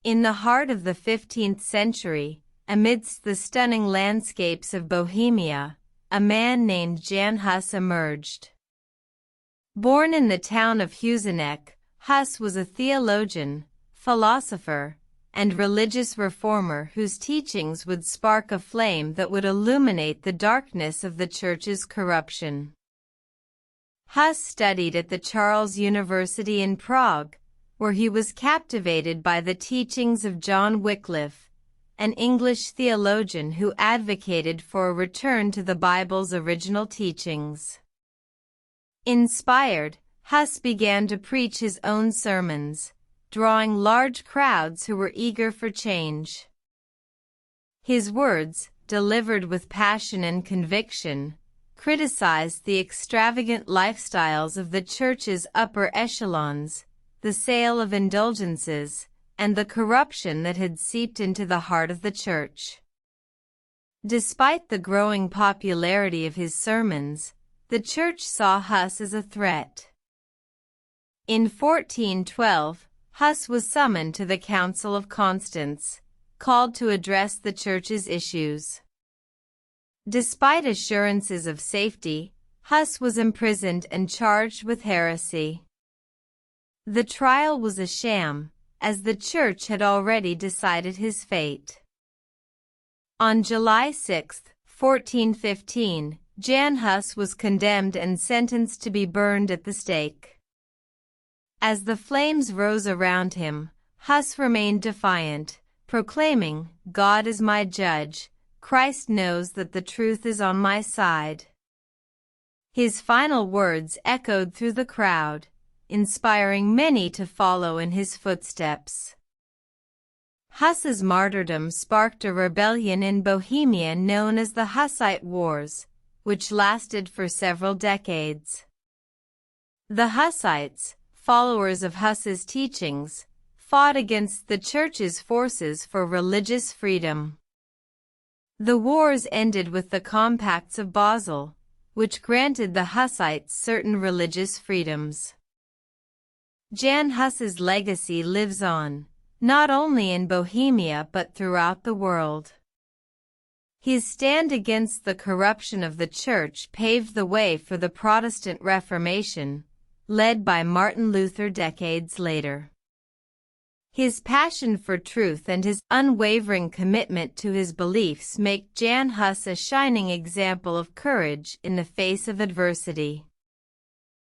In the heart of the 15th century, amidst the stunning landscapes of Bohemia, a man named Jan Hus emerged. Born in the town of Husinec, Hus was a theologian, philosopher, and religious reformer whose teachings would spark a flame that would illuminate the darkness of the Church's corruption. Hus studied at the Charles University in Prague, where he was captivated by the teachings of John Wycliffe, an English theologian who advocated for a return to the Bible's original teachings. Inspired, Hus began to preach his own sermons, drawing large crowds who were eager for change. His words, delivered with passion and conviction, criticized the extravagant lifestyles of the Church's upper echelons, the sale of indulgences, and the corruption that had seeped into the heart of the Church. Despite the growing popularity of his sermons, the Church saw Hus as a threat. In 1412, Hus was summoned to the Council of Constance, called to address the Church's issues. Despite assurances of safety, Hus was imprisoned and charged with heresy. The trial was a sham, as the Church had already decided his fate. On July 6, 1415, Jan Hus was condemned and sentenced to be burned at the stake. As the flames rose around him, Hus remained defiant, proclaiming, "God is my judge, Christ knows that the truth is on my side." His final words echoed through the crowd, inspiring many to follow in his footsteps. Hus's martyrdom sparked a rebellion in Bohemia known as the Hussite Wars, which lasted for several decades. The Hussites, followers of Hus's teachings, fought against the Church's forces for religious freedom. The wars ended with the Compacts of Basel, which granted the Hussites certain religious freedoms. Jan Hus's legacy lives on, not only in Bohemia but throughout the world. His stand against the corruption of the Church paved the way for the Protestant Reformation, led by Martin Luther decades later. His passion for truth and his unwavering commitment to his beliefs make Jan Hus a shining example of courage in the face of adversity.